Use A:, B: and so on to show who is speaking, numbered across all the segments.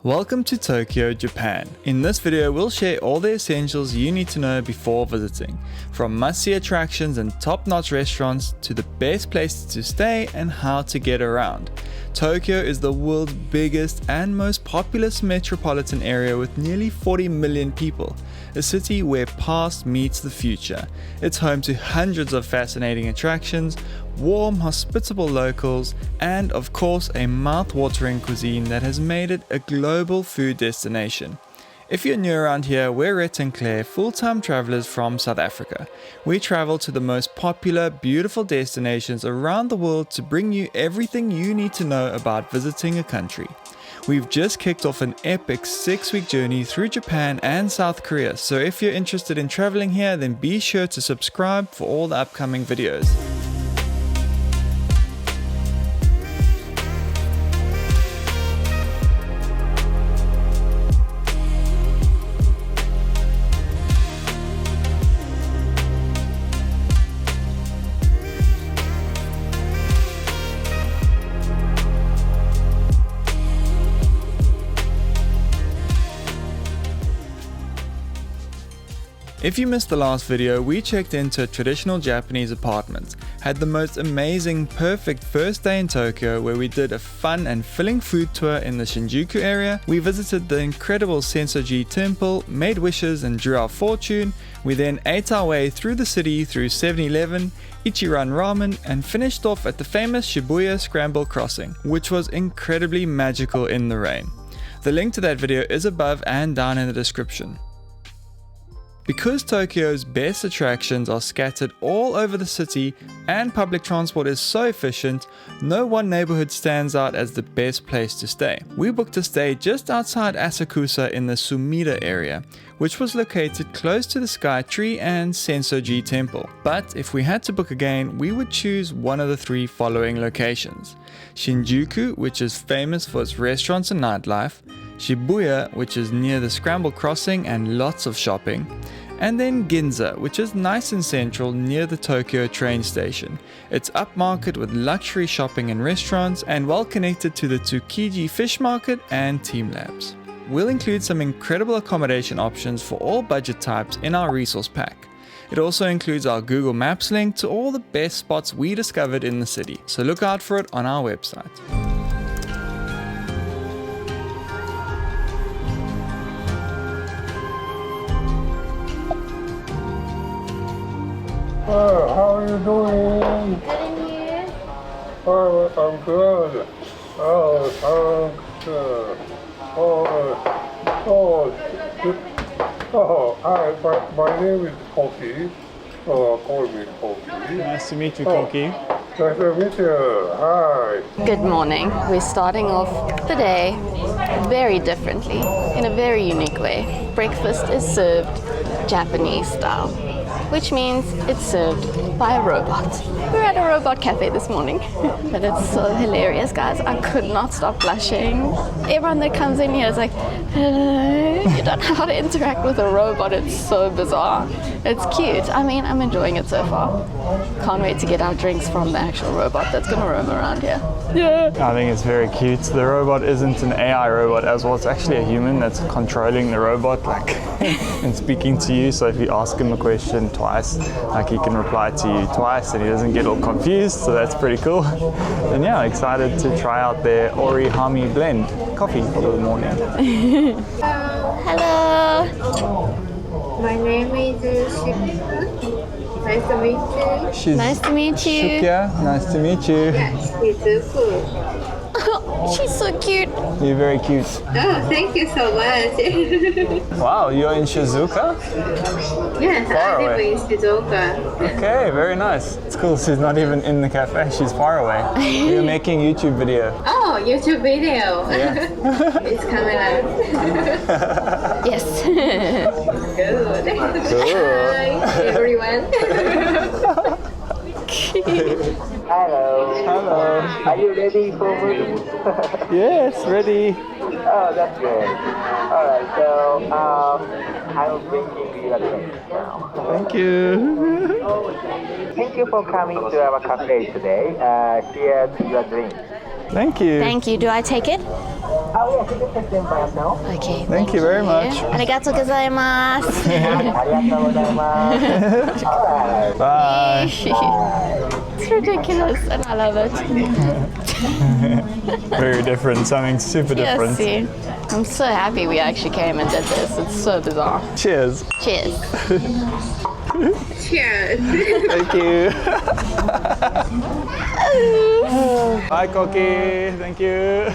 A: Welcome to Tokyo, Japan. In this video, we'll share all the essentials you need to know before visiting, from must-see attractions and top-notch restaurants to the best places to stay and how to get around. Tokyo is the world's biggest and most populous metropolitan area with nearly 40 million people, a city where past meets the future. It's home to hundreds of fascinating attractions, warm, hospitable locals, and of course a mouth-watering cuisine that has made it a global food destination. If you're new around here, we're Rhett and Claire, full-time travelers from South Africa. We travel to the most popular, beautiful destinations around the world to bring you everything you need to know about visiting a country. We've just kicked off an epic 6-week journey through Japan and South Korea, so if you're interested in traveling here, then be sure to subscribe for all the upcoming videos. If you missed the last video, we checked into a traditional Japanese apartment, had the most amazing, perfect first day in Tokyo where we did a fun and filling food tour in the Shinjuku area, we visited the incredible Tsukiji temple, made wishes and drew our fortune, we then ate our way through the city through 7-Eleven, Ichiran Ramen, and finished off at the famous Shibuya Scramble Crossing, which was incredibly magical in the rain. The link to that video is above and down in the description. Because Tokyo's best attractions are scattered all over the city and public transport is so efficient, no one neighborhood stands out as the best place to stay. We booked a stay just outside Asakusa in the Sumida area, which was located close to the Skytree and Sensoji temple. But if we had to book again, we would choose one of the three following locations: Shinjuku, which is famous for its restaurants and nightlife, Shibuya, which is near the Scramble Crossing and lots of shopping, and then Ginza, which is nice and central near the Tokyo train station. It's upmarket with luxury shopping and restaurants and well connected to the Tsukiji fish market and Teamlabs. We'll include some incredible accommodation options for all budget types in our resource pack. It also includes our Google Maps link to all the best spots we discovered in the city, so look out for it on our website.
B: How are you doing?
C: Good, and you?
B: Oh, I'm good. Oh, thanks. Hi, my name is Koki. Call me Koki.
A: Nice to meet you, Koki.
B: Nice to meet you. Hi.
C: Good morning. We're starting off the day very differently, in a very unique way. Breakfast is served Japanese style, which means it's served by a robot. We're at a robot cafe this morning, but it's so hilarious, guys. I could not stop blushing. Everyone that comes in here is like, hello. You don't know how to interact with a robot. It's so bizarre. It's cute. I mean, I'm enjoying it so far. Can't wait to get our drinks from the actual robot that's gonna roam around here. Yeah.
A: I think it's very cute. The robot isn't an AI robot as well. It's actually a human that's controlling the robot, like, and speaking to you. So if you ask him a question twice, like, he can reply to you twice and he doesn't get all confused, so that's pretty cool. And yeah, excited to try out their Orihami blend coffee for the morning.
C: Hello.
D: My name is Shibuya. Nice to meet you.
C: Nice to meet you.
A: Shukia, nice to meet you.
D: Shizuku.
C: She's so cute.
A: You're very cute.
D: Oh, thank you so much.
A: Wow, you're in Shizuoka?
D: Yes,
A: Far
D: I live
A: away.
D: in Shizuoka.
A: Okay, very nice. It's cool. She's not even in the cafe. She's far away. You're making YouTube video.
D: Oh, YouTube video.
A: Yeah.
D: It's coming out.
C: Yes.
D: Good. Hi, everyone.
E: Hello.
A: Hello.
E: Are you ready for movie?
A: Yes, ready.
E: Oh, that's good. Alright, so I'm bringing you a drink now.
A: Thank you.
E: Thank you for coming to our cafe today. Here's your drink.
A: Thank you.
C: Thank you. Do I take it?
E: Oh, yeah, you can take them by yourself.
C: Okay.
A: Thank you very much.
C: Arigatou gozaimasu.
E: Alright.
A: Bye.
C: It's ridiculous and I love it.
A: Very different, something super different.
C: Yes, see. I'm so happy we actually came and did this. It's so bizarre.
A: Cheers.
C: Cheers.
D: Cheers.
A: Thank you. Bye, Koki. Thank you.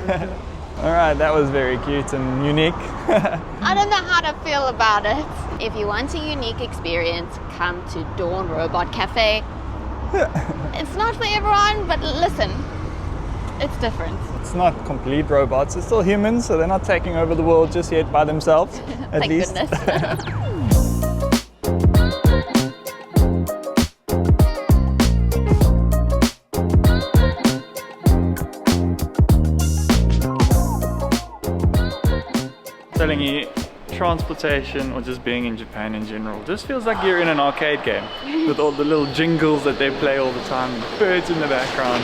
A: All right, that was very cute and unique.
C: I don't know how to feel about it. If you want a unique experience, come to Dawn Robot Cafe. It's not for everyone, but listen, it's different.
A: It's not complete robots, it's still humans, so they're not taking over the world just yet by themselves, at
C: Thank
A: least.
C: goodness.
A: Telling you, transportation or just being in Japan in general just feels like you're in an arcade game with all the little jingles that they play all the time and the birds in the background.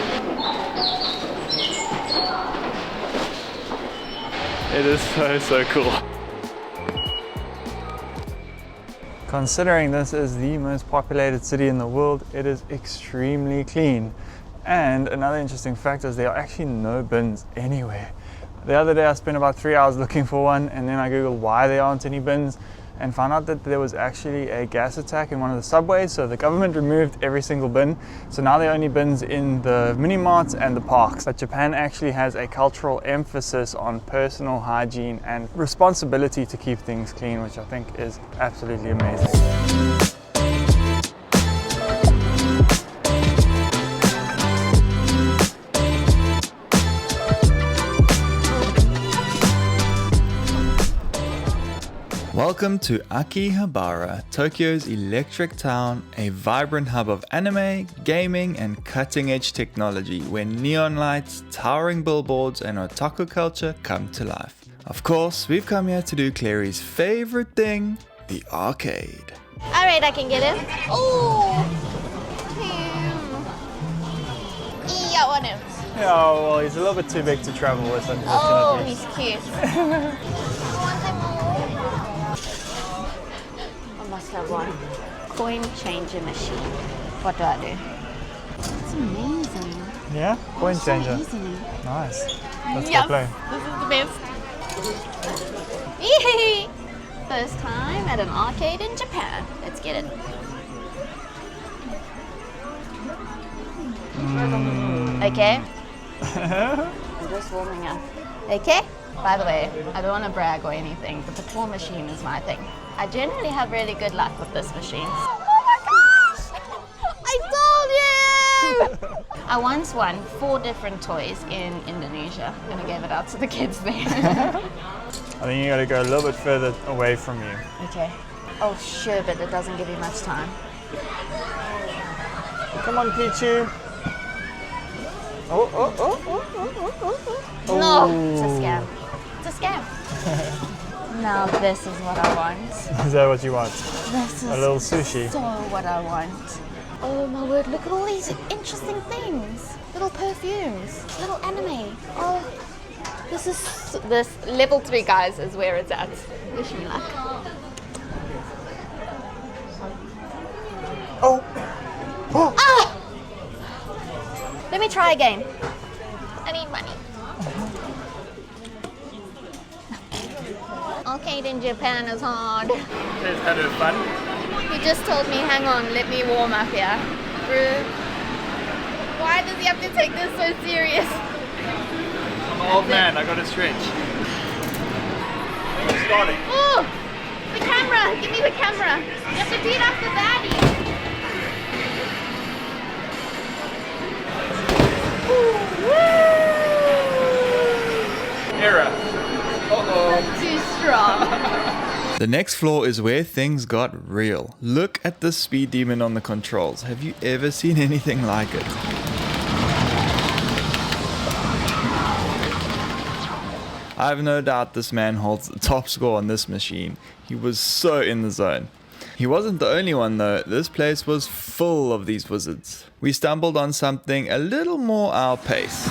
A: It is so cool. Considering this is the most populated city in the world, it is extremely clean. And another interesting fact is there are actually no bins anywhere. The other day I spent about 3 hours looking for one, and then I googled why there aren't any bins and found out that there was actually a gas attack in one of the subways, so the government removed every single bin. So now there are only bins in the mini marts and the parks. But Japan actually has a cultural emphasis on personal hygiene and responsibility to keep things clean, which I think is absolutely amazing. Welcome to Akihabara, Tokyo's electric town, a vibrant hub of anime, gaming, and cutting-edge technology where neon lights, towering billboards, and otaku culture come to life. Of course, we've come here to do Clary's favorite thing, the arcade.
C: Alright, I can get him. Oh! I want him.
A: Oh, well, he's a little bit too big to travel with, unfortunately.
C: Oh, he's cute. I must have one. Coin changer machine. What do I do? It's amazing.
A: Yeah? Coin
C: So
A: changer.
C: easy.
A: Nice. Let's
C: Yes,
A: go play.
C: this is the best. Yay! First time at an arcade in Japan. Let's get it. Okay. I'm just warming up. Okay? By the way, I don't want to brag or anything, but the claw machine is my thing. I generally have really good luck with this machine. Oh my gosh! I told you! I once won 4 different toys in Indonesia. I'm gonna give it out to the kids there.
A: I think you gotta go a little bit further away from you.
C: Okay. Oh, sure, but it doesn't give you much time.
A: Come on, Pichu.
C: No, it's a scam. It's a scam. Now this is what I want.
A: Is that what you want?
C: This is
A: A little sushi.
C: so what I want. Oh my word, look at all these interesting things. Little perfumes, little anime. Oh, this level 3, guys, is where it's at. Wish me luck.
A: Oh!
C: Ah! Let me try again. I need money. Arcade in Japan is hard.
A: Guys had it fun?
C: He just told me, hang on, let me warm up here. Bro, why does he have to take this so serious?
A: I'm an old man, I gotta stretch. We're starting.
C: Oh, the camera, give me the camera. You have to do it after baddie.
A: Error.
C: Too strong.
A: The next floor is where things got real. Look at the speed demon on the controls. Have you ever seen anything like it? I have no doubt this man holds the top score on this machine. He was so in the zone. He wasn't the only one though. This place was full of these wizards. We stumbled on something a little more our pace.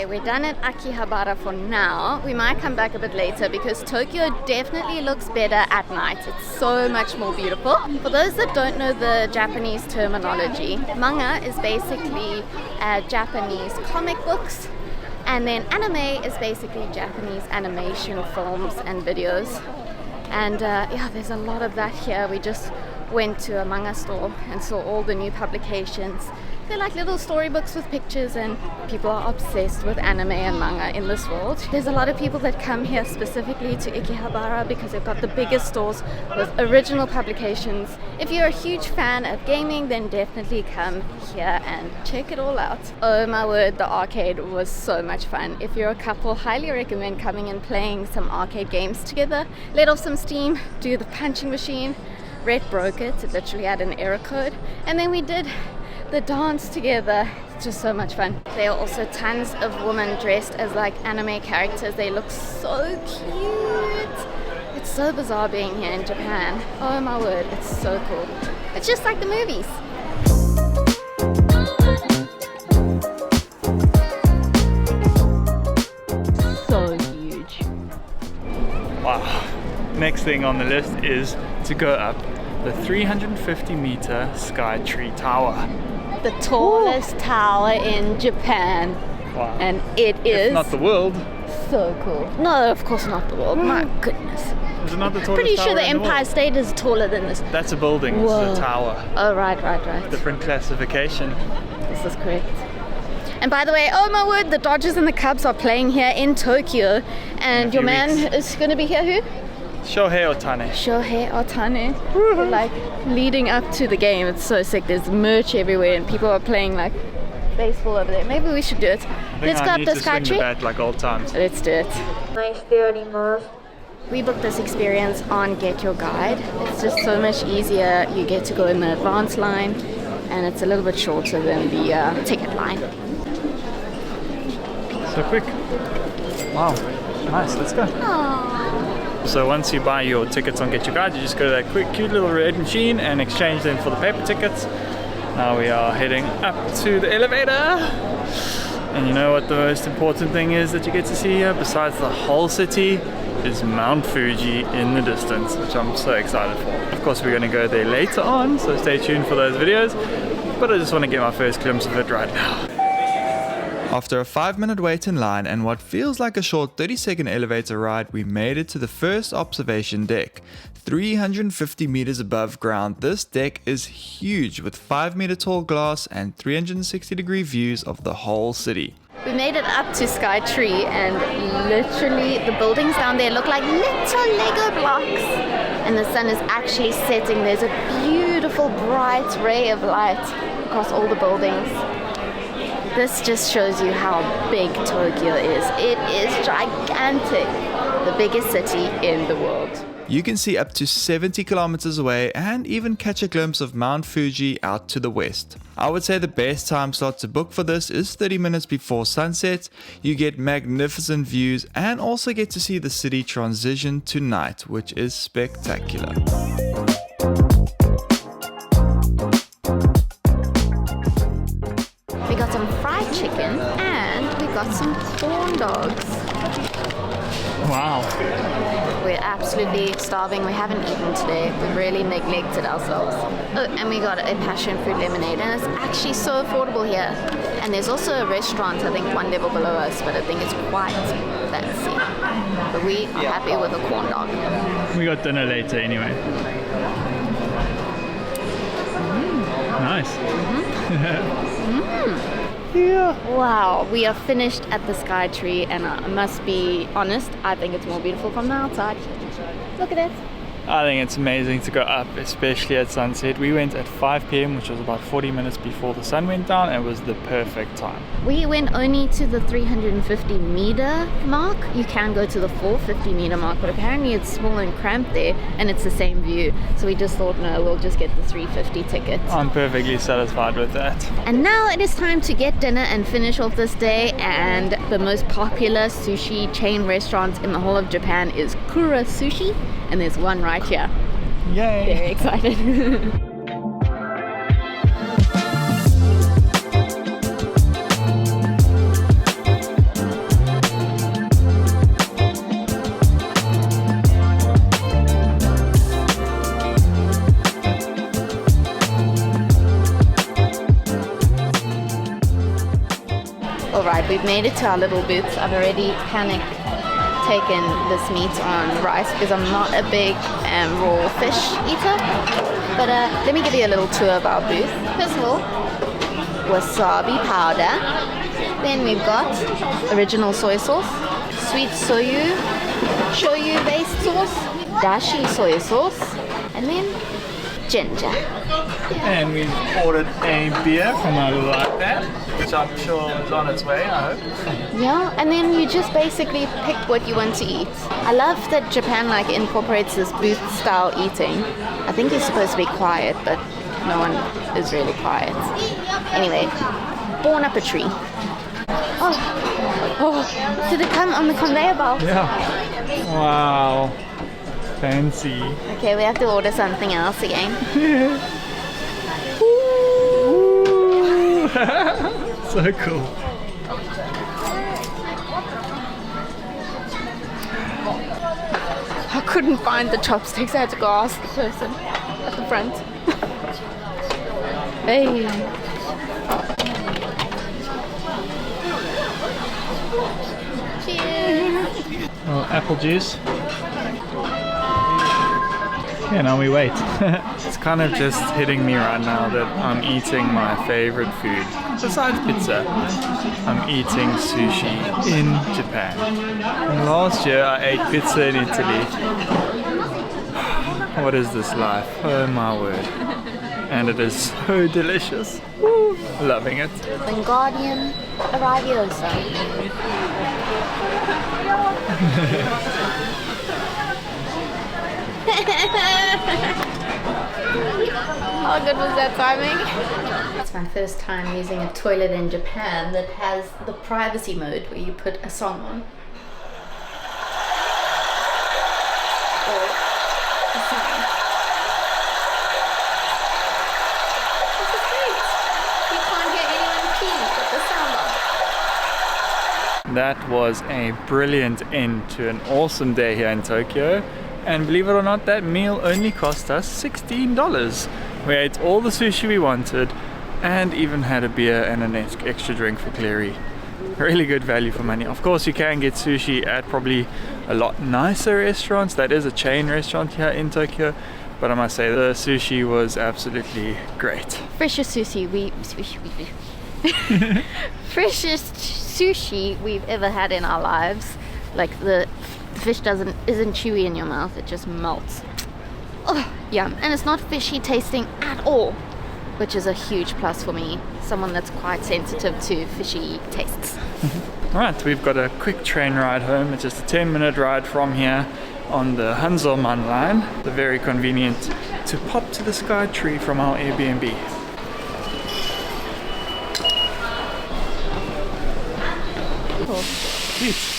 C: We're done at Akihabara for now. We might come back a bit later because Tokyo definitely looks better at night. It's so much more beautiful. For those that don't know the Japanese terminology, manga is basically Japanese comic books, and then anime is basically Japanese animation films and videos. And yeah, there's a lot of that here. We just went to a manga store and saw all the new publications. They're like little storybooks with pictures, and people are obsessed with anime and manga in this world. There's a lot of people that come here specifically to Akihabara because they've got the biggest stores with original publications. If you're a huge fan of gaming, then definitely come here and check it all out. Oh my word, the arcade was so much fun. If you're a couple, highly recommend coming and playing some arcade games together. Let off some steam, do the punching machine. Rhett broke it literally had an error code, and then we did the dance together. It's just so much fun. There are also tons of women dressed as like anime characters. They look so cute. It's so bizarre being here in Japan. Oh my word, it's so cool. It's just like the movies. So huge.
A: Wow. Next thing on the list is to go up the 350-meter Skytree Tower.
C: The tallest tower in Japan.
A: Wow.
C: And it is...
A: If not the world.
C: So cool. No, of course not the world. My goodness.
A: Is it not the tallest
C: Pretty
A: tower
C: sure the
A: in
C: Empire
A: world?
C: State is taller than this.
A: That's a building, this is a tower.
C: Oh, right.
A: Different classification.
C: This is correct. And by the way, oh my word, the Dodgers and the Cubs are playing here in Tokyo. And your man is going to be here, who?
A: Shohei Ohtani.
C: Shohei Ohtani. Like, leading up to the game, it's so sick. There's merch everywhere and people are playing like baseball over there. Maybe we should do it. Let's go up the Skytree.
A: Swing the bat like old times.
C: Let's do it. We booked this experience on Get Your Guide. It's just so much easier. You get to go in the advance line and it's a little bit shorter than the ticket line.
A: So quick. Wow. Nice, let's go.
C: Aww.
A: So once you buy your tickets on Get Your Guide, you just go to that quick, cute little red machine and exchange them for the paper tickets. Now we are heading up to the elevator. And you know what the most important thing is that you get to see here, besides the whole city, is Mount Fuji in the distance, which I'm so excited for. Of course, we're going to go there later on, so stay tuned for those videos. But I just want to get my first glimpse of it right now. After a 5-minute wait in line and what feels like a short 30-second elevator ride, we made it to the first observation deck. 350 meters above ground, this deck is huge with 5-meter tall glass and 360-degree views of the whole city.
C: We made it up to Skytree and literally the buildings down there look like little Lego blocks. And the sun is actually setting. There's a beautiful bright ray of light across all the buildings. This just shows you how big Tokyo is. It is gigantic. The biggest city in the world.
A: You can see up to 70 kilometers away and even catch a glimpse of Mount Fuji out to the west. I would say the best time slot to book for this is 30 minutes before sunset. You get magnificent views and also get to see the city transition to night, which is spectacular.
C: We got some fried chicken and we got some corn dogs.
A: Wow.
C: We're absolutely starving. We haven't eaten today. We've really neglected ourselves. Oh, and we got a passion fruit lemonade, and it's actually so affordable here. And there's also a restaurant, I think, one level below us, but I think it's quite fancy. But we are happy with a corn dog.
A: We got dinner later anyway. Nice. Yeah.
C: Wow, we are finished at the Skytree, and I must be honest, I think it's more beautiful from the outside. Look at it.
A: I think it's amazing to go up, especially at sunset. We went at 5 p.m, which was about 40 minutes before the sun went down, and it was the perfect time.
C: We went only to the 350 meter mark. You can go to the 450 meter mark, but apparently it's small and cramped there, and it's the same view. So we just thought, no, we'll just get the 350 ticket.
A: I'm perfectly satisfied with that.
C: And now it is time to get dinner and finish off this day. And the most popular sushi chain restaurant in the whole of Japan is Kura Sushi, and there's one right here.
A: Yay!
C: Very excited. Alright, we've made it to our little booth. I've already taken this meat on rice because I'm not a big raw fish eater. But let me give you a little tour of our booth. First of all, wasabi powder. Then we've got original soy sauce, sweet shoyu based sauce, dashi soy sauce, and then ginger.
A: And we've ordered a beer from our little iPad, which I'm sure is on its way, I hope.
C: Yeah, and then you just basically pick what you want to eat. I love that Japan incorporates this booth style eating. I think you're supposed to be quiet, but no one is really quiet. Anyway, born up a tree. Oh, did it come on the conveyor belt?
A: Yeah. Wow. Fancy.
C: Okay, we have to order something else again.
A: So cool.
C: I couldn't find the chopsticks. I had to go ask the person at the front. Hey. Cheers.
A: Oh, apple juice. Yeah, now we wait. It's kind of just hitting me right now that I'm eating my favorite food. Besides pizza, I'm eating sushi in Japan. And last year I ate pizza in Italy. What is this life? Oh my word. And it is so delicious. Woo. Loving it.
C: Wingardium Leviosa. How good was that timing? It's my first time using a toilet in Japan that has the privacy mode where you put a song on. Or a song. This is great. You can't hear anyone pee with the sound on.
A: That was a brilliant end to an awesome day here in Tokyo. And believe it or not, that meal only cost us $16. We ate all the sushi we wanted and even had a beer and an extra drink for Clary. Really good value for money. Of course, you can get sushi at probably a lot nicer restaurants. That is a chain restaurant here in Tokyo. But I must say, the sushi was absolutely great.
C: Freshest sushi freshest sushi we've ever had in our lives. Like the fish isn't chewy in your mouth, it just melts. Oh, yum. And it's not fishy tasting at all, which is a huge plus for me, someone that's quite sensitive to fishy tastes.
A: Alright, we've got a quick train ride home. It's just a 10-minute ride from here on the Hanzoman line. It's very convenient to pop to the Skytree from our Airbnb.
C: Cool.
A: Sweet.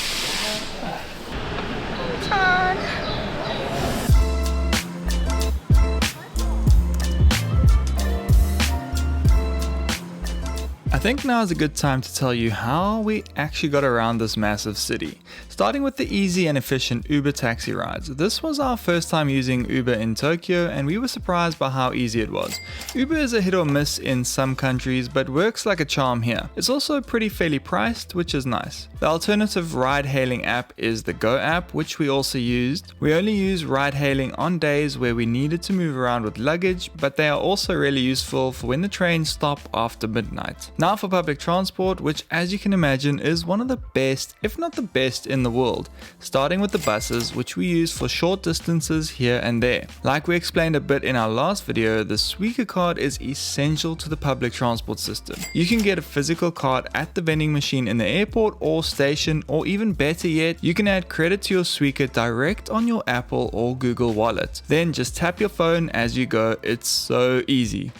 A: I think now is a good time to tell you how we actually got around this massive city. Starting with the easy and efficient Uber taxi rides. This was our first time using Uber in Tokyo and we were surprised by how easy it was. Uber is a hit or miss in some countries but works like a charm here. It's also pretty fairly priced, which is nice. The alternative ride-hailing app is the Go app, which we also used. We only use ride-hailing on days where we needed to move around with luggage, but they are also really useful for when the trains stop after midnight. Now Now for public transport, which as you can imagine is one of the best, if not the best in the world, starting with the buses, which we use for short distances here and there. Like we explained a bit in our last video, the Suica card is essential to the public transport system. You can get a physical card at the vending machine in the airport or station, or even better yet, you can add credit to your Suica direct on your Apple or Google Wallet. Then just tap your phone as you go. It's so easy.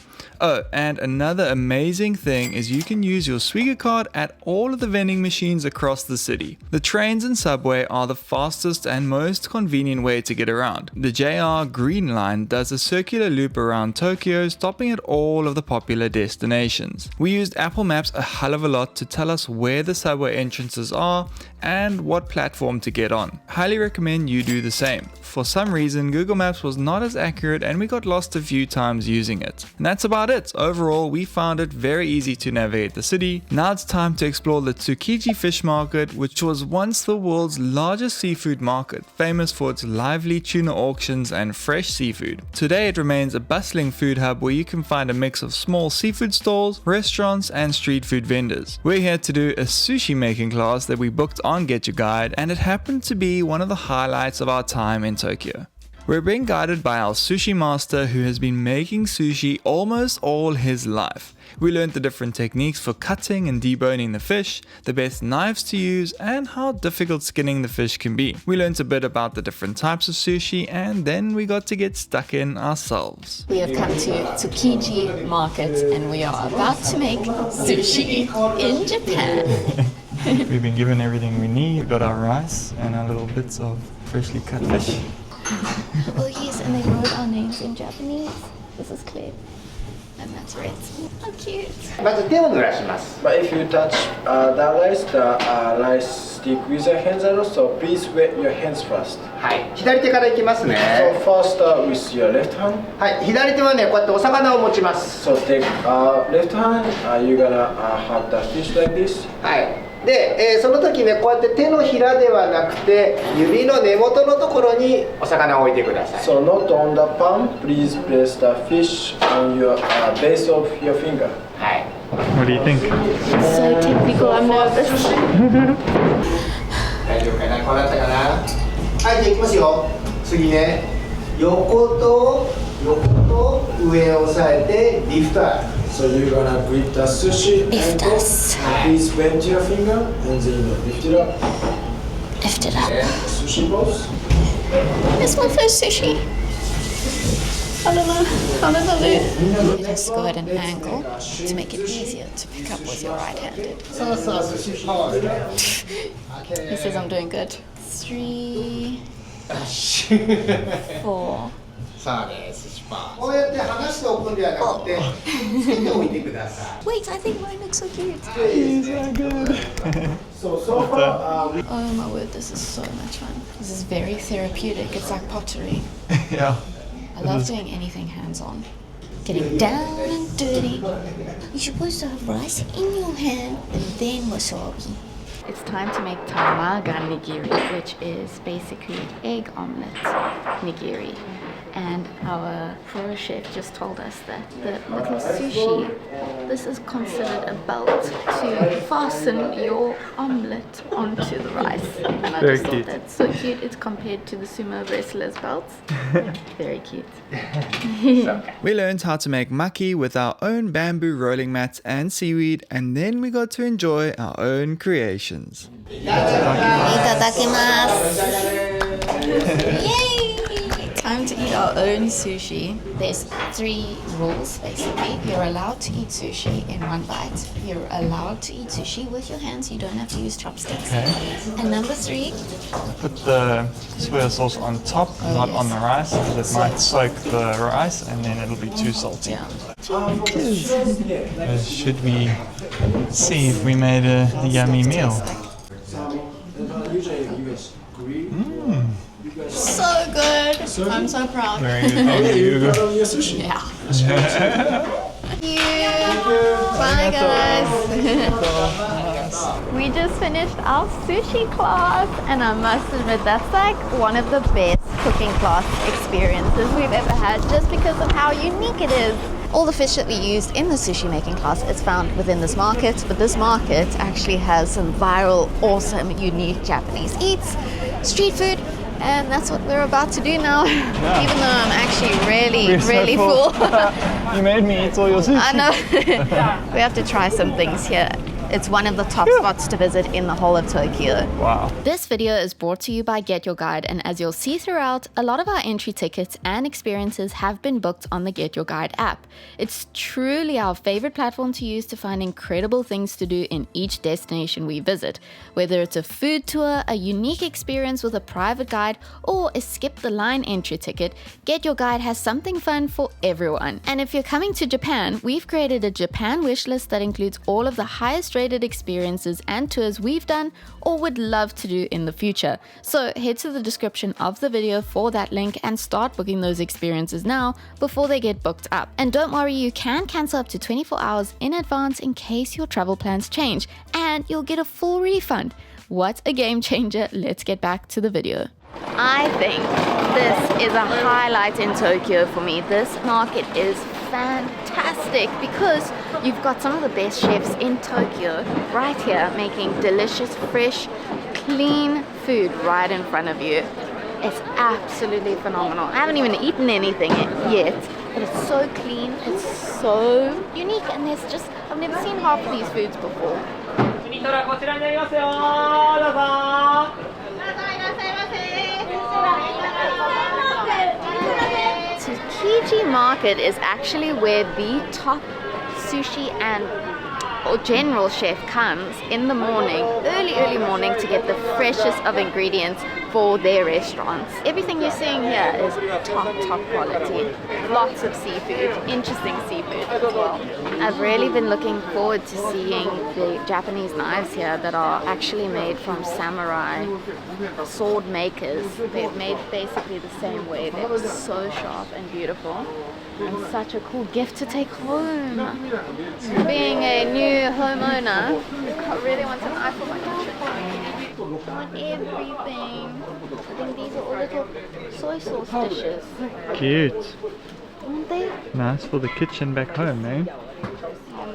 A: Oh, and another amazing thing is you can use your Suica card at all of the vending machines across the city. The trains and subway are the fastest and most convenient way to get around. The JR Green Line does a circular loop around Tokyo, stopping at all of the popular destinations. We used Apple Maps a hell of a lot to tell us where the subway entrances are and what platform to get on. Highly recommend you do the same. For some reason, Google Maps was not as accurate and we got lost a few times using it. And that's about it. Overall, we found it very easy to navigate the city. Now it's time to explore the Tsukiji fish market, which was once the world's largest seafood market, famous for its lively tuna auctions and fresh seafood. Today it remains a bustling food hub where you can find a mix of small seafood stalls, restaurants and street food vendors. We're here to do a sushi making class that we booked on Get Your Guide, and it happened to be one of the highlights of our time in Tokyo. We're being guided by our sushi master who has been making sushi almost all his life. We learned the different techniques for cutting and deboning the fish, the best knives to use, and how difficult skinning the fish can be. We learned a bit about the different types of sushi, and then we got to get stuck in ourselves.
C: We have come to Tsukiji market and we are about to make sushi in Japan.
A: We've been given everything we need. We've got our rice and our little bits of freshly cut fish.
C: Oh yes, and they wrote our names in Japanese. This is Claire. And that's Rhett. How cute.
F: まず手を濡らします。
G: But if you touch the rice stick with your hands also, please wet your hands first.
F: はい。左手からいきますね。
G: So first with your left hand.
F: はい。左手はねこうやってお魚を持ちます。
G: So take left hand. You're gonna have the fish like this.
F: はい。で、その時ねこうやって手のひらではなくて指の根元のところにお魚を置いてください。
G: So not on the palm. Please place the fish on your base of your finger.
F: はい。
A: What do you think?
C: So technical, I'm nervous.
F: 大丈夫かな、こうなったかな。はい、じゃあいきますよ。次ね、横と上を押さえてリフトアップ。
G: So you're gonna grip the sushi
C: Lift
G: ankle.
C: us.
G: Please bend your finger and then lift it up.
C: Lift it up.
G: And sushi pose.
C: It's my first sushi. Hallelujah. It has to go at an angle to make it easier to pick up with your right-handed. He says I'm doing good. 3, 4.
F: さあです。こうやって離しておくんではなくてつけておいてください。
C: Wait, I think mine looks so cute.
A: He's so good.
G: So far,
C: Oh my word, this is so much fun. This is very therapeutic. It's like pottery.
A: Yeah.
C: I love doing anything hands-on. Getting down and dirty. You're supposed to have rice in your hand and then wasabi. It's time to make tamaga nigiri, which is basically egg omelette nigiri. And our pro chef just told us that the little sushi, this is considered a belt to fasten your omelette onto the rice. And I
A: Very
C: just
A: cute.
C: thought that's so cute. It's compared to the sumo wrestlers' belts. Very cute.
A: We learned how to make maki with our own bamboo rolling mats and seaweed, and then we got to enjoy our own creations.
C: Itadakimasu. Yay! Time to eat our own sushi. There's 3 rules basically. You're allowed to eat sushi in one bite. You're allowed to eat sushi with your hands. You don't have to use chopsticks.
A: Okay.
C: And number 3,
A: Put the soya sauce on top, not on the rice, because it might soak the rice and then it'll be too salty.
C: yeah.
A: Should we see if we made a yummy meal?
C: So good. I'm so proud.
A: Very good. Thank you.
C: Yeah. Thank you. Bye guys. We just finished our sushi class and I must admit that's like one of the best cooking class experiences we've ever had just because of how unique it is. All the fish that we used in the sushi making class is found within this market, but this market actually has some viral, awesome, unique Japanese eats, street food, and that's what we're about to do now.
A: Yeah.
C: Even though I'm actually really
A: so
C: full.
A: You made me eat all your sushi.
C: I know. We have to try some things here. It's one of the top spots to visit in the whole of Tokyo.
A: Wow.
C: This video is brought to you by Get Your Guide, and as you'll see throughout, a lot of our entry tickets and experiences have been booked on the Get Your Guide app. It's truly our favorite platform to use to find incredible things to do in each destination we visit. Whether it's a food tour, a unique experience with a private guide, or a skip the line entry ticket, Get Your Guide has something fun for everyone. And if you're coming to Japan, we've created a Japan wish list that includes all of the highest rated experiences and tours we've done or would love to do in the future. So head to the description of the video for that link and start booking those experiences now before they get booked up. And don't worry, you can cancel up to 24 hours in advance in case your travel plans change, and you'll get a full refund. What a game changer. Let's get back to the video. I think this is a highlight in Tokyo for me. This market is fantastic because you've got some of the best chefs in Tokyo right here making delicious, fresh, clean food right in front of you. It's absolutely phenomenal. I haven't even eaten anything yet, but it's so clean, it's so unique, and there's just, I've never seen half of these foods before. Tsukiji market is actually where the top sushi and or general chef comes in the morning, early morning, to get the freshest of ingredients for their restaurants. Everything you're seeing here is top quality. Lots of seafood, interesting seafood as well. I've really been looking forward to seeing the Japanese knives here that are actually made from samurai sword makers. They've made basically the same way. They're so sharp and beautiful. And such a cool gift to take home. Being a new homeowner, I really want a knife for my kitchen. I want everything. I think these are all little soy sauce dishes.
A: Cute.
C: Aren't they?
A: Nice for the kitchen back home, eh?
C: I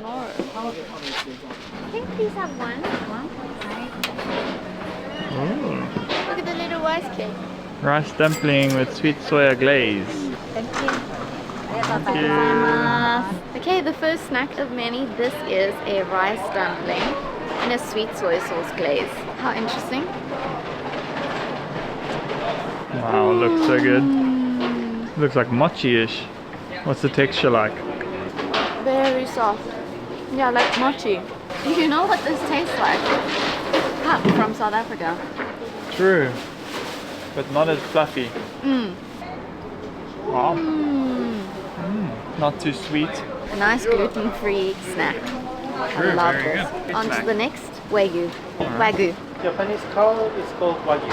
C: know. I think these have one.
A: Ooh.
C: Look at the little rice cake.
A: Rice dumpling with sweet soya glaze.
C: Thank you. Okay, the first snack of many. This is a rice dumpling in a sweet soy sauce glaze. How interesting.
A: Wow, looks so good. Looks like mochi-ish. What's the texture like?
C: Very soft. Yeah, like mochi. Do you know what this tastes like? Cup from South Africa.
A: True, but not as fluffy. Wow. Not too sweet.
C: A nice gluten-free snack. I love this. On to the next. Wagyu. Wagyu.
H: Japanese cow is called Wagyu.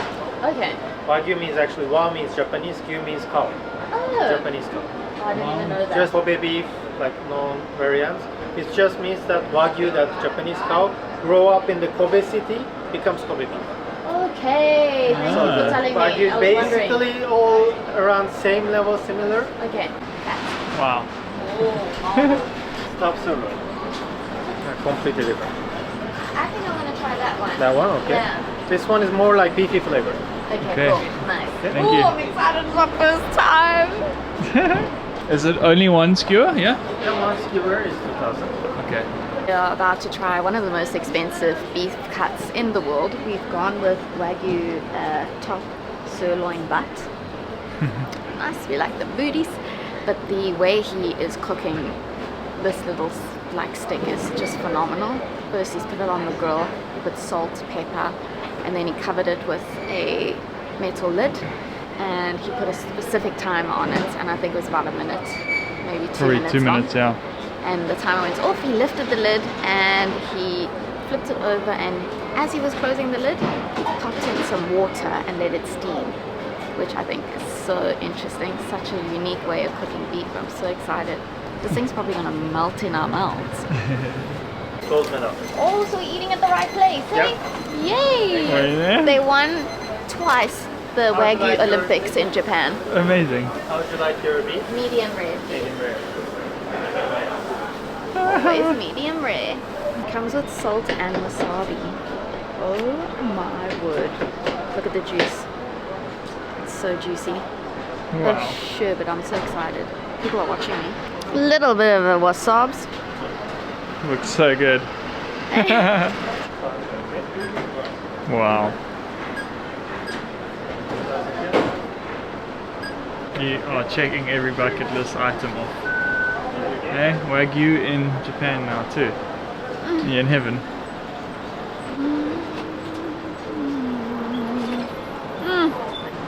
C: Okay.
H: Wagyu means actually, Wa means Japanese, Gyu means cow.
C: Oh.
H: Japanese cow.
C: I didn't even know that.
H: Just Kobe beef, like no variants. It just means that Wagyu, that Japanese cow, grow up in the Kobe city, becomes Kobe beef.
C: Okay, thank you for telling me.
H: Wagyu
C: I was
H: basically
C: wondering.
H: all around same level, similar.
C: Okay.
A: Wow.
H: Top silver. Completely different.
C: I think I want to try that one.
H: That one, okay.
C: Yeah.
H: This one is more like beefy flavor.
C: Okay, cool. Nice.
A: Thank you.
C: I'm excited for my first time.
A: Is it only one skewer? Yeah?
H: Yeah, one skewer is 2,000.
A: Okay.
C: We are about to try one of the most expensive beef cuts in the world. We've gone with Wagyu top sirloin butt. Nice, we like the booties. But the way he is cooking this little like stick is just phenomenal. First he's put it on the grill with salt, pepper, and then he covered it with a metal lid, and he put a specific time on it, and I think it was about a minute, maybe 2 minutes.
A: 2 minutes,
C: long.
A: yeah.
C: And the timer went off, he lifted the lid and he flipped it over, and as he was closing the lid, he popped in some water and let it steam, which I think is so interesting. Such a unique way of cooking beef. I'm so excited. This thing's probably gonna melt in our mouths.
H: Gold medal.
C: Oh, so we're eating at the right place, eh? Yay!
A: Were you there?
C: They won twice the Wagyu Olympics in Japan.
A: Amazing.
H: How would you like your beef?
C: Medium rare.
H: Medium rare.
C: Always medium rare. It comes with salt and wasabi. Oh my word. Look at the juice. It's so juicy.
A: Wow.
C: Oh, sure, but I'm so excited. People are watching me. Little bit of a wasabs.
A: Looks so good. Wow. You are checking every bucket list item off. Hey, Wagyu in Japan now too. You're in heaven.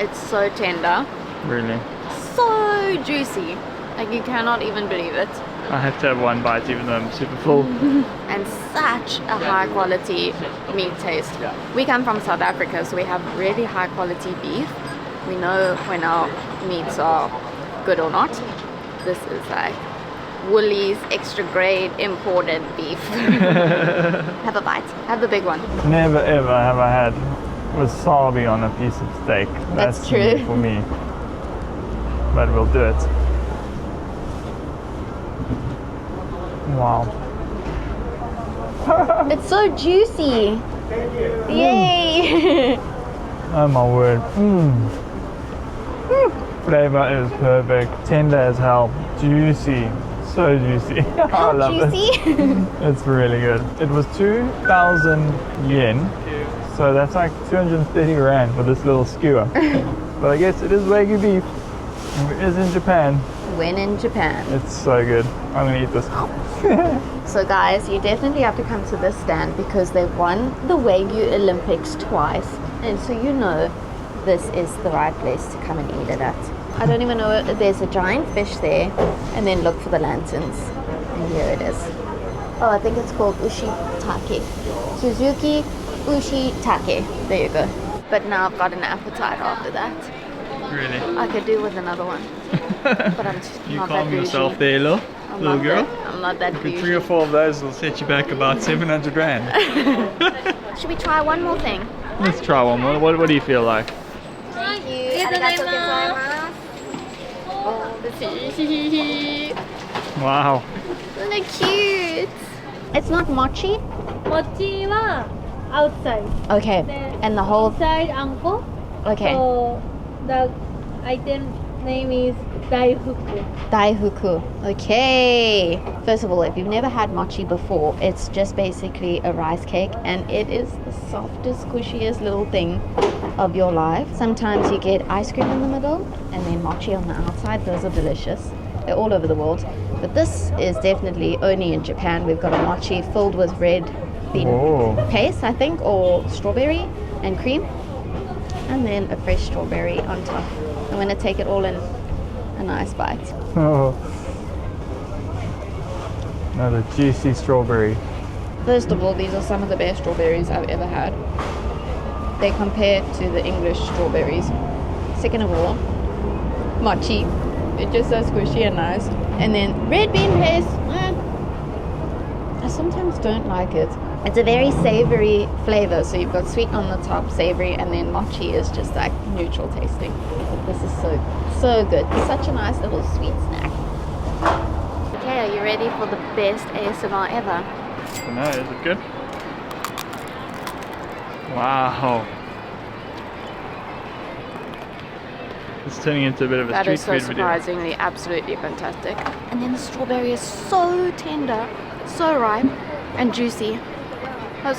C: It's so tender.
A: Really.
C: So juicy. Like you cannot even believe it.
A: I have to have one bite even though I'm super full.
C: And such a high quality meat taste. We come from South Africa, so we have really high quality beef. We know when our meats are good or not. This is like Woolies extra grade imported beef. Have a bite. Have the big one.
A: Never ever have I had wasabi on a piece of steak.
C: That's
A: new
C: true.
A: for me. But we'll do it. Wow.
C: It's so juicy. Yay!
A: Oh my word. Flavor is perfect. Tender as hell. Juicy. So juicy. I love
C: juicy.
A: it. It's really good. It was 2,000 yen. So that's like 230 rand for this little skewer. But I guess it is Wagyu beef. And it is in Japan.
C: When in Japan.
A: It's so good. I'm gonna eat this.
C: So guys, you definitely have to come to this stand because they've won the Wagyu Olympics twice. And so you know this is the right place to come and eat it at. I don't even know, there's a giant fish there. And then look for the lanterns. And here it is. Oh, I think it's called Ushitake. Suzuki Ushitake. There you go. But now I've got an appetite after that.
A: Really?
C: I could do with another one. But I'm just
A: You
C: not
A: calm
C: that
A: yourself
C: bougie.
A: there, little girl.
C: I'm not that
A: Three
C: bougie.
A: or four of those will set you back about 700 rand.
C: Should we try one more thing?
A: Let's try one more. What do you feel like?
C: Thank you. Arigatou gozaimasu. Oh, the sushi.
A: Wow.
C: Isn't it cute? It's not mochi?
I: Mochi wa outside.
C: Okay. And the whole...
I: Inside anko.
C: Okay.
I: So the item name is daifuku.
C: Daifuku. Okay. First of all, if you've never had mochi before, it's just basically a rice cake and it is the softest, squishiest little thing of your life. Sometimes you get ice cream in the middle and then mochi on the outside. Those are delicious. They're all over the world. But this is definitely only in Japan. We've got a mochi filled with red bean paste, I think, or strawberry and cream. And then a fresh strawberry on top. I'm going to take it all in a nice bite.
A: Oh. Another juicy strawberry.
C: First of all, these are some of the best strawberries I've ever had. They compare to the English strawberries. Second of all, mochi. It's just so squishy and nice. And then red bean paste. I sometimes don't like it. It's a very savory flavor. So you've got sweet on the top, savory, and then mochi is just like neutral tasting. But this is so good. Such a nice little sweet snack. Okay, are you ready for the best ASMR ever?
A: I don't know, is it good? Wow. It's turning into a bit of a
C: That
A: street
C: is so
A: food video.
C: surprisingly absolutely fantastic. And then the strawberry is so tender, so ripe and juicy. I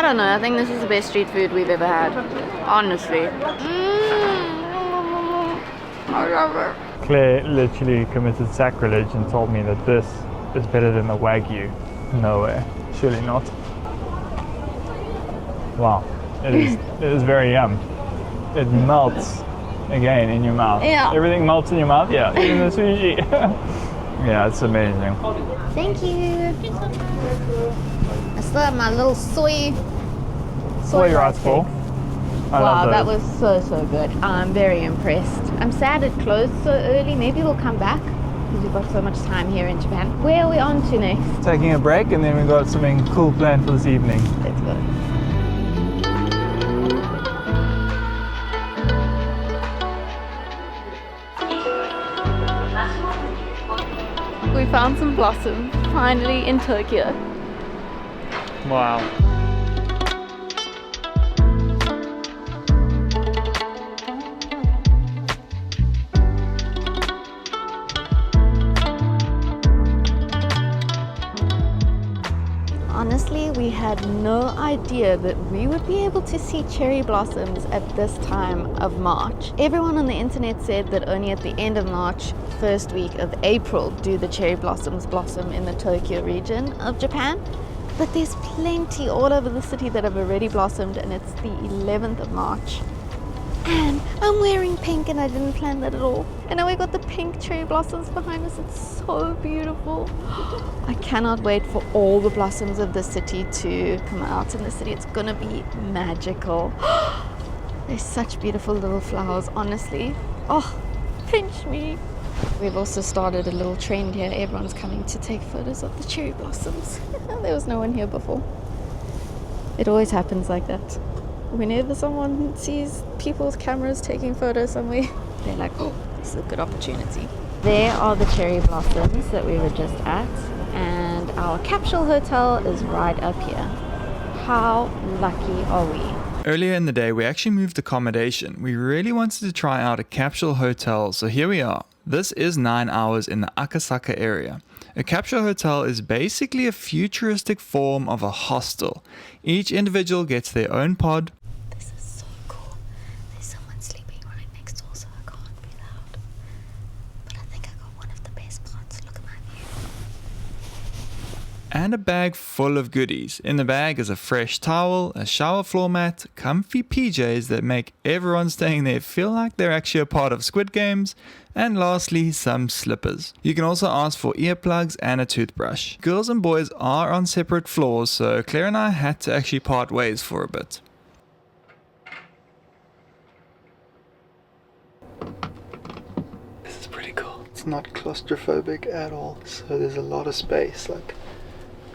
C: don't know, I think this is the best street food we've ever had. Honestly. I love it.
A: Claire literally committed sacrilege and told me that this is better than the Wagyu. No way. Surely not. Wow. It is very yum. It melts again in your mouth.
C: Yeah.
A: Everything melts in your mouth? Yeah. Even the sushi. Yeah, it's amazing.
C: Thank you. I still have my little soy
A: rice ball. I
C: Wow,
A: love
C: that
A: those.
C: was so good. I'm very impressed. I'm sad it closed so early. Maybe we'll come back because we've got so much time here in Japan. Where are we on to next?
A: Taking a break and then we've got something cool planned for this evening.
C: Let's go. We found some blossom, finally in Tokyo.
A: Wow.
C: Honestly, we had no idea that we would be able to see cherry blossoms at this time of March. Everyone on the internet said that only at the end of March, first week of April, do the cherry blossoms blossom in the Tokyo region of Japan. But there's plenty all over the city that have already blossomed, and it's the 11th of March. And I'm wearing pink, and I didn't plan that at all. And now we got the pink cherry blossoms behind us. It's so beautiful. I cannot wait for all the blossoms of the city to come out in the city. It's gonna be magical. They're such beautiful little flowers, honestly. Oh, pinch me. We've also started a little trend here. Everyone's coming to take photos of the cherry blossoms. There was no one here before. It always happens like that. Whenever someone sees people with cameras taking photos somewhere, they're like, oh, this is a good opportunity. There are the cherry blossoms that we were just at, and our Capsule hotel is right up here. How lucky are we?
A: Earlier in the day, we actually moved accommodation. We really wanted to try out a Capsule hotel, so here we are. This is 9 hours in the Akasaka area. A Capsule hotel is basically a futuristic form of a hostel. Each individual gets their own pod.
C: This is so cool. There's someone sleeping right next door, so I can't be loud. But I think I got one of the best pods. Look at my view.
A: And a bag full of goodies. In the bag is a fresh towel, a shower floor mat, comfy PJs that make everyone staying there feel like they're actually a part of Squid Games, and lastly, some slippers. You can also ask for earplugs and a toothbrush. Girls and boys are on separate floors, so Claire and I had to actually part ways for a bit.
J: This is pretty cool. It's not claustrophobic at all, so there's a lot of space. Like,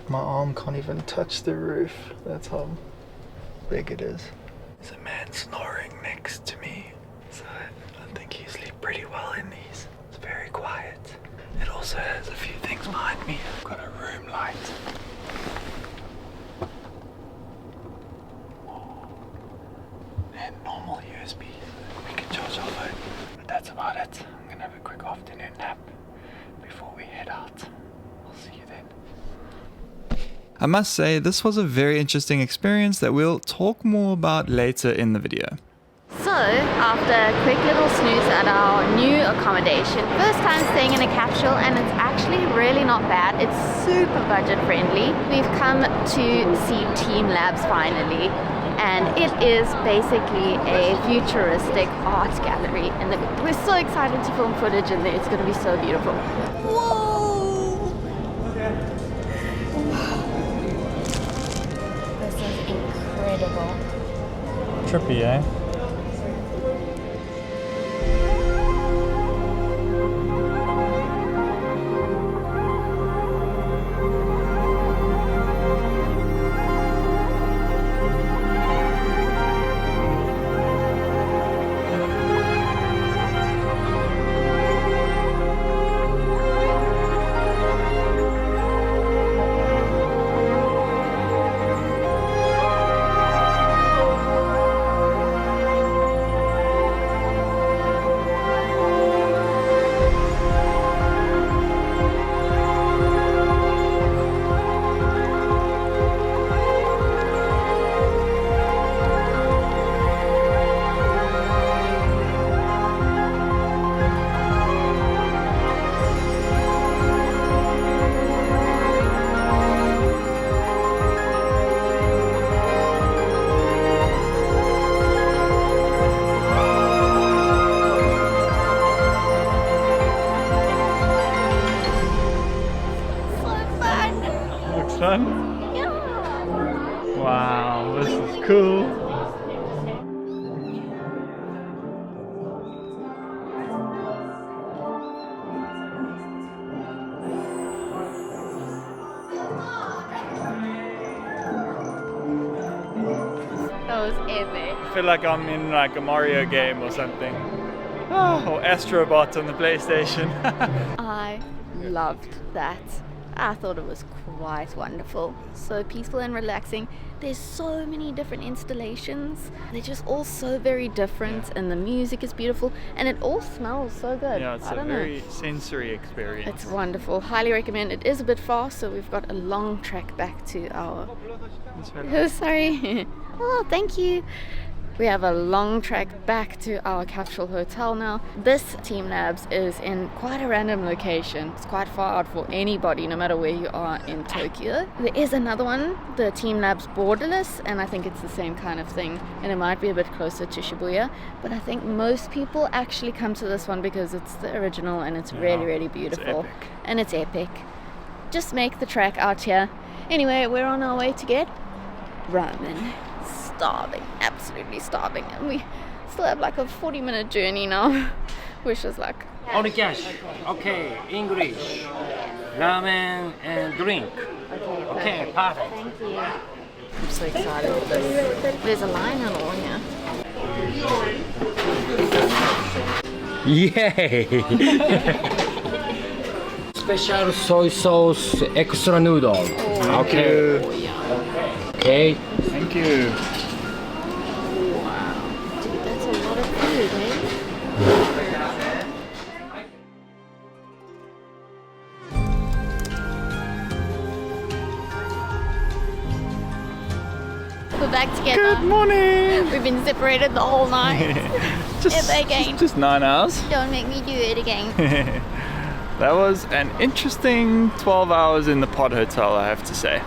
J: my arm can't even touch the roof. That's how big it is. There's a man snoring next to me, so I think you sleep pretty well in these. It's very quiet. It also has a few things behind me. I've got a room light. And normal USB. We can charge our phone. But that's about it. I'm gonna have a quick afternoon nap before we head out. I'll see you then.
A: I must say, this was a very interesting experience that we'll talk more about later in the video.
C: So, after a quick little snooze at our new accommodation, first time staying in a Capsule, and it's actually really not bad. It's super budget friendly. We've come to see Teamlabs finally, and it is basically a futuristic art gallery, and we're so excited to film footage in there. It's going to be so beautiful. Whoa! This is incredible.
A: Trippy, eh? Fun?
C: Yeah.
A: Wow, this is cool.
C: That was epic.
A: I feel like I'm in like a Mario game or something. Oh, or Astrobot on the PlayStation.
C: I loved that. I thought it was quite wonderful. So peaceful and relaxing. There's so many different installations. They're just all so very different, and the music is beautiful, and it all smells so good.
A: Yeah, it's a very sensory experience.
C: It's wonderful. Highly recommend. It is a bit far, so we've got a long trek back to our... Oh, sorry. Oh, thank you. We have a long trek back to our Capsule hotel now. This Teamlabs is in quite a random location. It's quite far out for anybody, no matter where you are in Tokyo. There is another one, the Teamlabs Borderless, and I think it's the same kind of thing, and it might be a bit closer to Shibuya, but I think most people actually come to this one because it's the original and it's really, really beautiful.
A: It's epic.
C: And it's epic. Just make the trek out here. Anyway, we're on our way to get ramen. Starving, absolutely starving, and we still have like a 40-minute journey now, which is like...
K: Only cash. Okay, English. Ramen and drink. Okay, perfect.
C: Thank you. I'm so excited for this. There's a line on all here.
K: Yay! Special soy sauce extra noodle.
C: Oh,
K: okay.
C: Oh, yeah.
K: Okay.
A: Thank you.
C: Dude, that's a lot of food, eh? We're back together.
A: Good morning.
C: We've been separated the whole night.
A: just 9 hours.
C: Don't make me do it again.
A: That was an interesting 12 hours in the pod hotel, I have to say.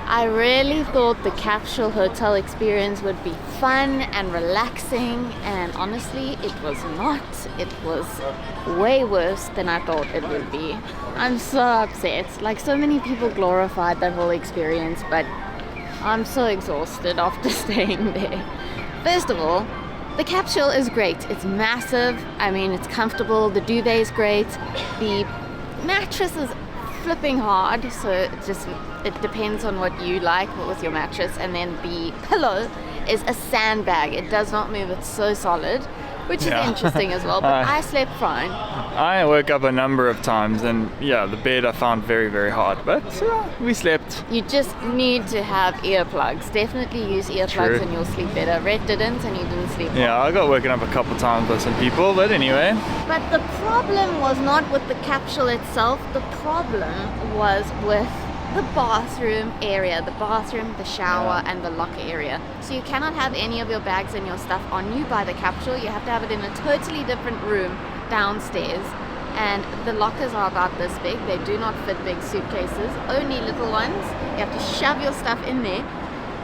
C: I really thought the Capsule hotel experience would be fun and relaxing, and honestly, it was not. It was way worse than I thought it would be. I'm so upset. Like, so many people glorified that whole experience, but I'm so exhausted after staying there. First of all, the Capsule is great. It's massive. I mean, it's comfortable. The duvet is great. The mattress is flipping hard, so it depends on what you like with your mattress. And then the pillow is a sandbag. It does not move. It's so solid, which is interesting as well, but I slept fine.
A: I woke up a number of times, and yeah, the bed I found very, very hard, but we slept.
C: You just need to have earplugs. Definitely use earplugs and you'll sleep better. Rhett didn't, and he didn't sleep well.
A: Yeah, I got woken up a couple times by some people, but anyway.
C: But the problem was not with the Capsule itself. The problem was with the bathroom area, the shower, and the locker area. So you cannot have any of your bags and your stuff on you by the Capsule. You have to have it in a totally different room downstairs. And the lockers are about this big. They do not fit big suitcases, only little ones. You have to shove your stuff in there.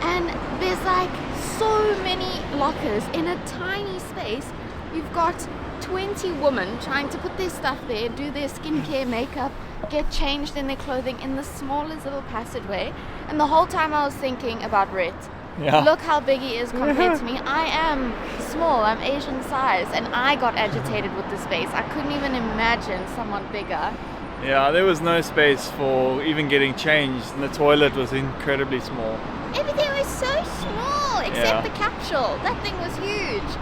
C: And there's like so many lockers in a tiny space. You've got 20 women trying to put their stuff there, do their skincare, makeup, get changed in their clothing in the smallest little passageway. And the whole time I was thinking about Rhett.
A: Yeah.
C: Look how big he is compared to me. I am small, I'm Asian size, and I got agitated with the space. I couldn't even imagine someone bigger.
A: Yeah, there was no space for even getting changed, and the toilet was incredibly small.
C: Everything was so small, except the Capsule. That thing was huge.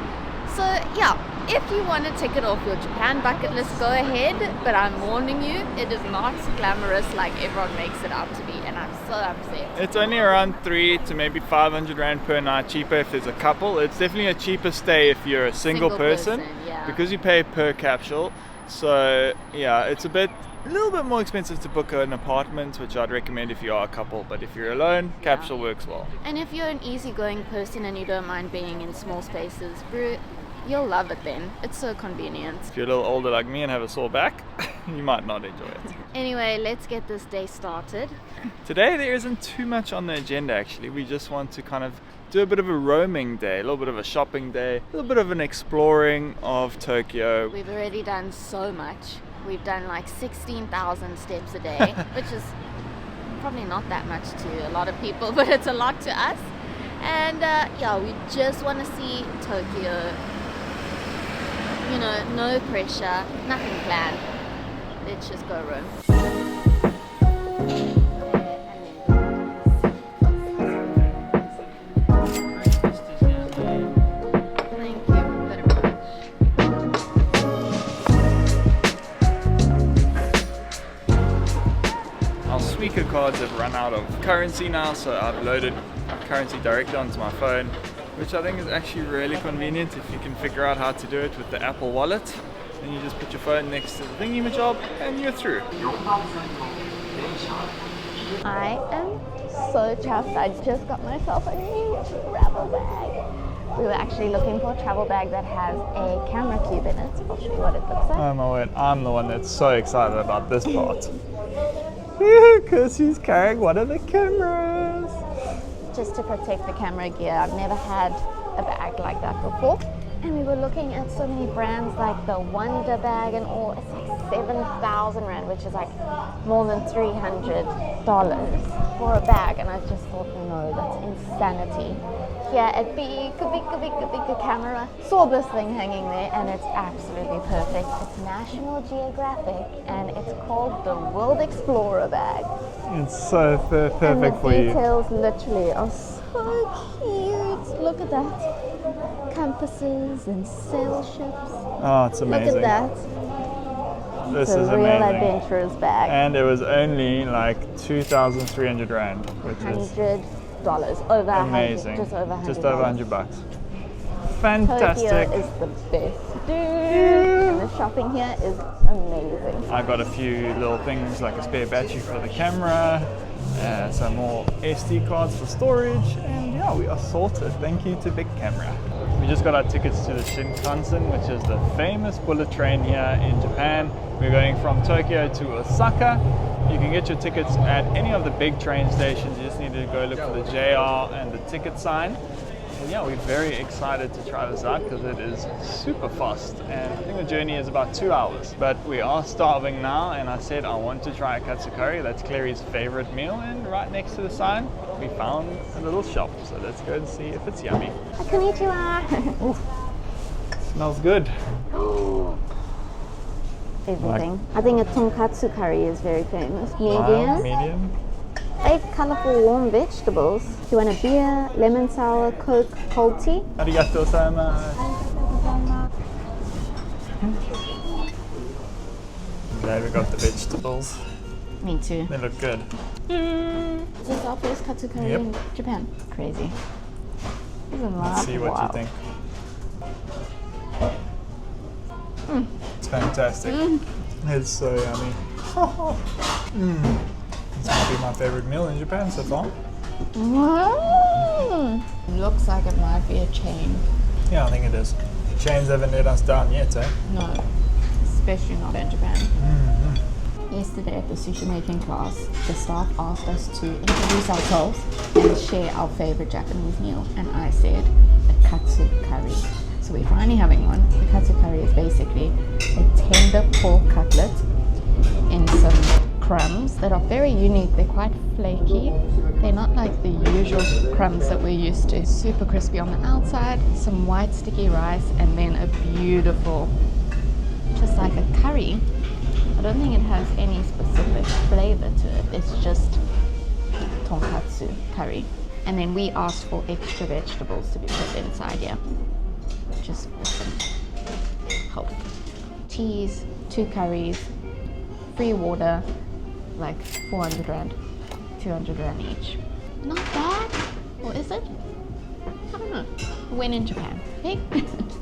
C: So yeah, if you want a ticket off your Japan bucket list, go ahead, but I'm warning you, it is not glamorous like everyone makes it out to be, and I'm so upset.
A: It's only around 300 to maybe 500 Rand per night cheaper if there's a couple. It's definitely a cheaper stay if you're a single person
C: yeah.
A: because you pay per capsule. So yeah, it's a little bit more expensive to book an apartment, which I'd recommend if you are a couple, but if you're alone, Capsule works well.
C: And if you're an easygoing person and you don't mind being in small spaces, you'll love it then. It's so convenient.
A: If you're a little older like me and have a sore back, you might not enjoy it.
C: Anyway, let's get this day started.
A: Today there isn't too much on the agenda actually. We just want to kind of do a bit of a roaming day, a little bit of a shopping day, a little bit of an exploring of Tokyo.
C: We've already done so much. We've done like 16,000 steps a day, which is probably not that much to a lot of people, but it's a lot to us. And yeah, we just want to see Tokyo. You know, no pressure, nothing planned. Let's just go roam. Thank you very much.
A: cards have run out of currency now, so I've loaded currency directly onto my phone, which I think is actually really convenient if you can figure out how to do it with the Apple Wallet. Then you just put your phone next to the thingy-majob and you're through.
C: I am so chuffed. I just got myself a new travel bag. We were actually looking for a travel bag that has a camera cube in it. I'll show you what it looks like.
A: Oh my word, I'm the one that's so excited about this part. Because he's carrying one of the cameras.
C: Just to protect the camera gear. I've never had a bag like that before. And we were looking at so many brands like the Wonder bag and all. It's like 7,000 Rand, which is like more than $300 for a bag. And I just thought, no, that's insanity. Here at big camera, saw this thing hanging there and it's absolutely perfect. It's National Geographic and it's called the World Explorer bag.
A: It's so perfect for you.
C: And the details literally are so cute. Look at that. Compasses and sail ships.
A: Oh, it's amazing.
C: Look at that.
A: This
C: it's
A: is
C: a real
A: amazing.
C: adventurer's bag.
A: And it was only like 2,300 Rand, which is
C: $100. Over
A: amazing.
C: 100, just over 100.
A: Just over 100 bucks. Fantastic.
C: Tokyo is the best, dude. And the shopping here is amazing.
A: I got a few little things like a spare battery for the camera, some more SD cards for storage, and yeah, we are sorted. Thank you to Big Camera. We just got our tickets to the Shinkansen, which is the famous bullet train here in Japan. We're going from Tokyo to Osaka. You can get your tickets at any of the big train stations. You just need to go look for the JR and the ticket sign. And yeah, we're very excited to try this out because it is super fast. And I think the journey is about 2 hours. But we are starving now, and I said I want to try a katsu curry. That's Clary's favorite meal. And right next to the sign, we found a little shop. So let's go and see if it's yummy.
C: Konnichiwa.
A: Smells good.
C: Everything. I think a tonkatsu curry is very famous. Medium.
A: Medium.
C: 8 colorful warm vegetables. Do you want a beer, lemon sour, Coke, cold tea?
A: Arigatou gozaimasu. Okay, we got the vegetables.
C: Me too.
A: They look good.
C: This is our first katsu curry in Japan. Crazy.
A: Let's see what you think. It's fantastic. It's so yummy. It's going to be my favorite meal in Japan so far.
C: Looks like it might be a chain.
A: Yeah, I think it is. Chains haven't let us down yet, eh?
C: No, especially not in Japan. Yesterday at the sushi making class, the staff asked us to introduce ourselves and share our favorite Japanese meal. And I said, a katsu curry. So we're finally having one. The katsu curry is basically a tender pork cutlet in some crumbs that are very unique. They're quite flaky. They're not like the usual crumbs that we're used to. Super crispy on the outside, some white sticky rice, and then a beautiful, just like a curry. I don't think it has any specific flavor to it. It's just tonkatsu curry. And then we asked for extra vegetables to be put inside here. Just for some help. Cheese, 2 curries, free water, like 400 Rand, 200 Rand each. Not bad, or is it? I don't know. When in Japan, okay?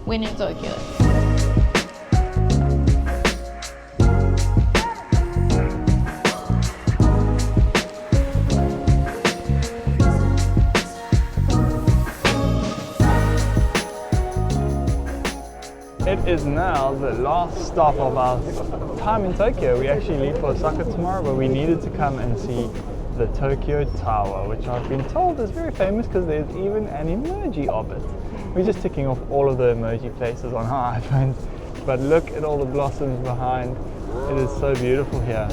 C: When in Tokyo.
A: It is now the last stop of our time in Tokyo. We actually leave for Osaka tomorrow, but we needed to come and see the Tokyo Tower, which I've been told is very famous because there's even an emoji of it. We're just ticking off all of the emoji places on our iPhones, but look at all the blossoms behind. It is so beautiful here.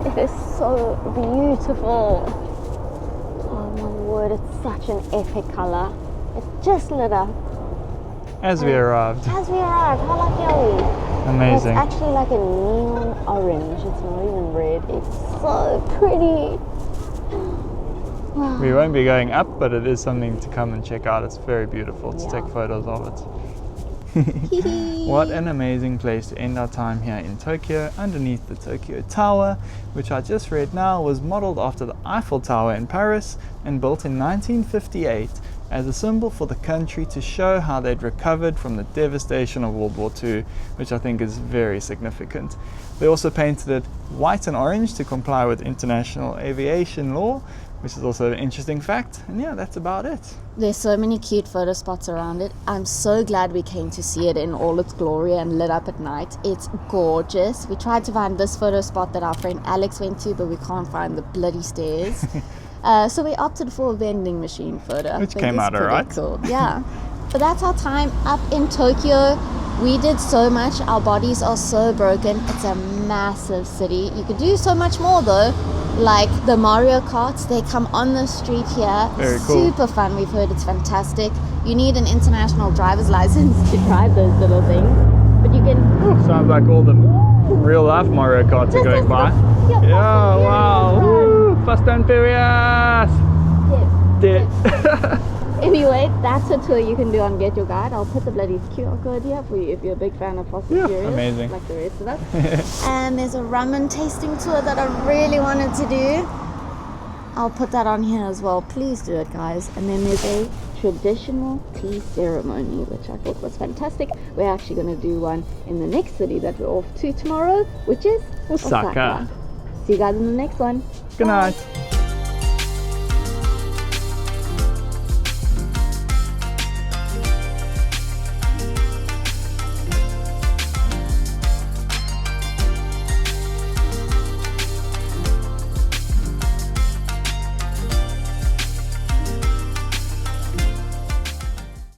C: It is so beautiful. Oh my word, it's such an epic color. It just lit up
A: As we arrived.
C: as we arrived. How lucky are we?
A: Amazing.
C: It's actually like a neon orange. It's not even red. It's so pretty. Wow.
A: We won't be going up, but it is something to come and check out. It's very beautiful to take photos of it. What an amazing place to end our time here in Tokyo, underneath the Tokyo Tower, which I just read now was modeled after the Eiffel Tower in Paris and built in 1958 as a symbol for the country to show how they'd recovered from the devastation of World War II, which I think is very significant. They also painted it white and orange to comply with international aviation law, which is also an interesting fact. And yeah, that's about it.
C: There's so many cute photo spots around it. I'm so glad we came to see it in all its glory and lit up at night. It's gorgeous. We tried to find this photo spot that our friend Alex went to, but we can't find the bloody stairs. So we opted for a vending machine photo.
A: Which came out alright.
C: Cool. Yeah. But that's our time up in Tokyo. We did so much. Our bodies are so broken. It's a massive city. You could do so much more though. Like the Mario Karts, they come on the street here.
A: Very cool.
C: Super fun. We've heard it's fantastic. You need an international driver's license to drive those little things. But you can...
A: Sounds like all the real life Mario Karts are going by. Yeah, wow. Woo, Fast and Furious. Dip.
C: Anyway, that's a tour you can do on Get Your Guide. I'll put the bloody QR code here for you if you're a big fan of Fast and Furious.
A: Amazing.
C: Like the rest of us. And there's a ramen tasting tour that I really wanted to do. I'll put that on here as well. Please do it, guys. And then there's a traditional tea ceremony, which I thought was fantastic. We're actually going to do one in the next city that we're off to tomorrow, which is
A: Osaka.
C: See you guys in the next one.
A: Good night.